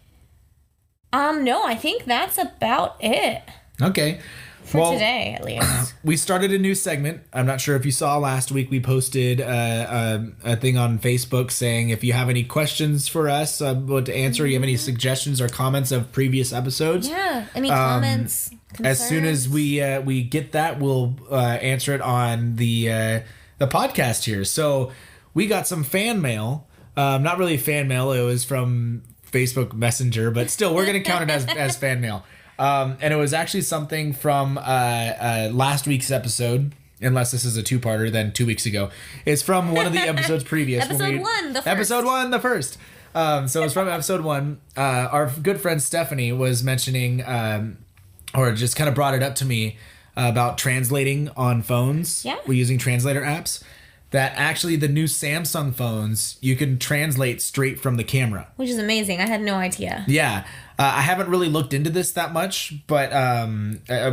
Speaker 2: No, I think that's about it.
Speaker 1: Okay.
Speaker 2: For today, at least.
Speaker 1: We started a new segment. I'm not sure if you saw last week. We posted a thing on Facebook saying if you have any questions for us about to answer, you have any suggestions or comments of previous episodes.
Speaker 2: Yeah, any comments, concerns?
Speaker 1: As soon as we get that, we'll answer it on the podcast here. So we got some fan mail. Not really fan mail. It was from Facebook Messenger, but still, we're going to count it as fan mail. And it was actually something from last week's episode, unless this is a two-parter, then 2 weeks ago. It's from one of the episodes previous. Episode 1, the first. So it's from episode 1. Our good friend Stephanie was mentioning, or just kind of brought it up to me, about translating on phones. Yeah. We're using translator apps. That actually the new Samsung phones, you can translate straight from the camera.
Speaker 2: Which is amazing. I had no idea.
Speaker 1: Yeah. I haven't really looked into this that much, but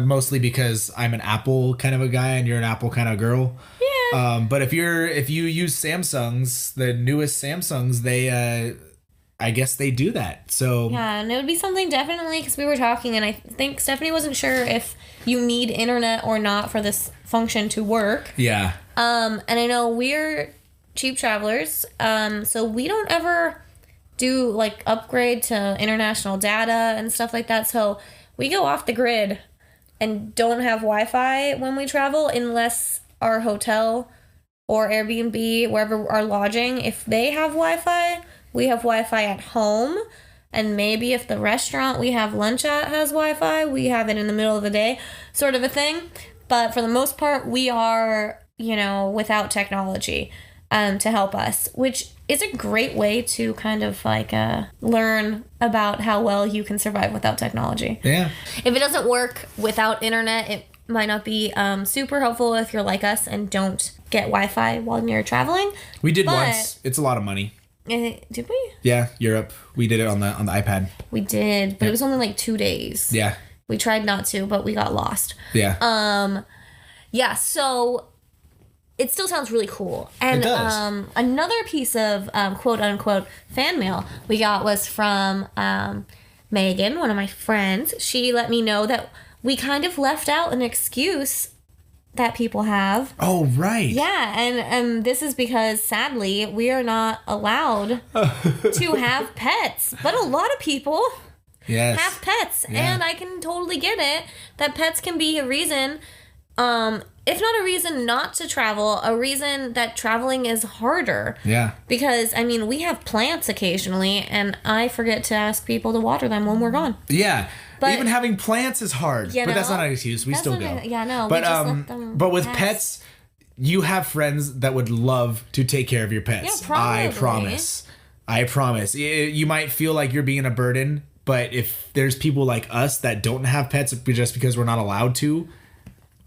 Speaker 1: mostly because I'm an Apple kind of a guy and you're an Apple kind of girl. Yeah. But if you use Samsungs, the newest Samsungs, I guess they do that. So
Speaker 2: yeah, and it would be something definitely, because we were talking, and I think Stephanie wasn't sure if you need internet or not for this function to work.
Speaker 1: Yeah.
Speaker 2: And I know we're cheap travelers, so we don't ever do like upgrade to international data and stuff like that. So we go off the grid and don't have Wi-Fi when we travel unless our hotel or Airbnb, wherever our lodging, if they have Wi-Fi, we have Wi-Fi at home. And maybe if the restaurant we have lunch at has Wi-Fi, we have it in the middle of the day, sort of a thing. But for the most part, we are, without technology to help us, which is a great way to kind of like learn about how well you can survive without technology.
Speaker 1: Yeah.
Speaker 2: If it doesn't work without internet, it might not be super helpful if you're like us and don't get Wi-Fi while you're traveling.
Speaker 1: We did once. It's a lot of money.
Speaker 2: Did we?
Speaker 1: Yeah, Europe. We did it on the iPad.
Speaker 2: We did, but it was only like 2 days. Yeah. We tried not to, but we got lost.
Speaker 1: Yeah.
Speaker 2: Yeah, so it still sounds really cool. And
Speaker 1: it does.
Speaker 2: Another piece of quote unquote fan mail we got was from Megan, one of my friends. She let me know that we kind of left out an excuse that people have.
Speaker 1: Oh, right.
Speaker 2: Yeah, and this is because, sadly, we are not allowed to have pets. But a lot of people have pets, and I can totally get it that pets can be a reason, if not a reason not to travel, a reason that traveling is harder.
Speaker 1: Yeah.
Speaker 2: Because, we have plants occasionally, and I forget to ask people to water them when we're gone.
Speaker 1: Yeah. But even having plants is hard, but that's not an excuse. We still go.
Speaker 2: Yeah, no.
Speaker 1: But
Speaker 2: we just let them
Speaker 1: with
Speaker 2: pass.
Speaker 1: pets, you have friends that would love to take care of your pets.
Speaker 2: Yeah, probably.
Speaker 1: I promise. You might feel like you're being a burden, but if there's people like us that don't have pets just because we're not allowed to,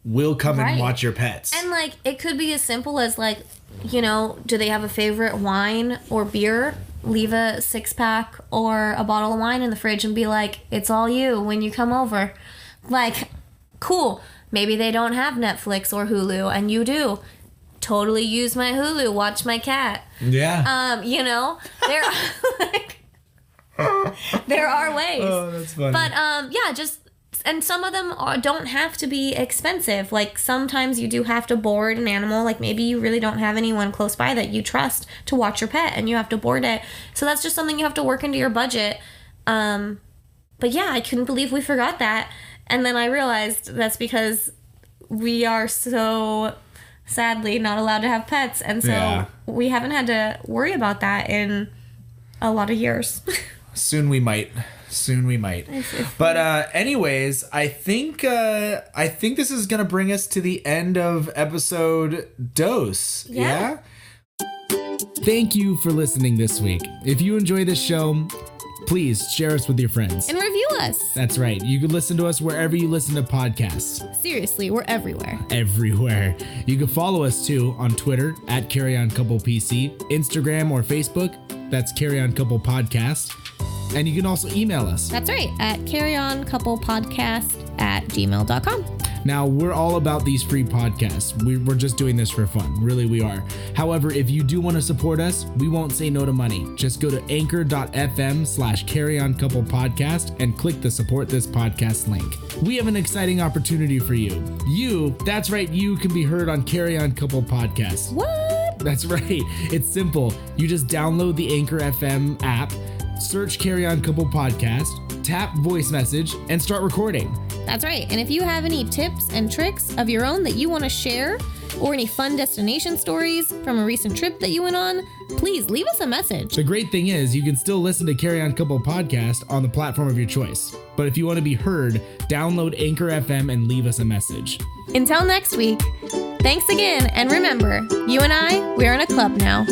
Speaker 1: we'll come and watch your pets.
Speaker 2: And it could be as simple as do they have a favorite wine or beer? Leave a 6-pack or a bottle of wine in the fridge and be like, it's all you when you come over. Cool. Maybe they don't have Netflix or Hulu and you do. Totally use my Hulu, watch my cat.
Speaker 1: Yeah.
Speaker 2: There there are ways.
Speaker 1: Oh, that's funny.
Speaker 2: But and some of them don't have to be expensive. Sometimes you do have to board an animal. Maybe you really don't have anyone close by that you trust to watch your pet and you have to board it. So that's just something you have to work into your budget. But yeah, I couldn't believe we forgot that. And then I realized that's because we are so sadly not allowed to have pets. And so we haven't had to worry about that in a lot of years.
Speaker 1: Soon we might. But anyways, I think this is gonna bring us to the end of episode dose. Yeah. Thank you for listening this week. If you enjoy this show, please share us with your friends.
Speaker 2: And review us.
Speaker 1: That's right. You can listen to us wherever you listen to podcasts.
Speaker 2: Seriously, we're everywhere.
Speaker 1: Everywhere. You can follow us too on Twitter at CarryOnCouplePC, Instagram or Facebook. That's Carry On Couple Podcast. And you can also email us.
Speaker 2: That's right, at carryoncouplepodcast@gmail.com.
Speaker 1: Now, we're all about these free podcasts. We're just doing this for fun. Really, we are. However, if you do want to support us, we won't say no to money. Just go to anchor.fm/carryoncouplepodcast and click the support this podcast link. We have an exciting opportunity for you. That's right, you can be heard on Carry On Couple Podcast.
Speaker 2: What?
Speaker 1: That's right. It's simple. You just download the Anchor FM app, search Carry On Couple Podcast, tap voice message, and start recording.
Speaker 2: That's right. And if you have any tips and tricks of your own that you want to share, or any fun destination stories from a recent trip that you went on, please leave us a message.
Speaker 1: The great thing is you can still listen to Carry On Couple Podcast on the platform of your choice. But if you want to be heard, download Anchor FM and leave us a message.
Speaker 2: Until next week, thanks again. And remember, you and I, we're in a club now.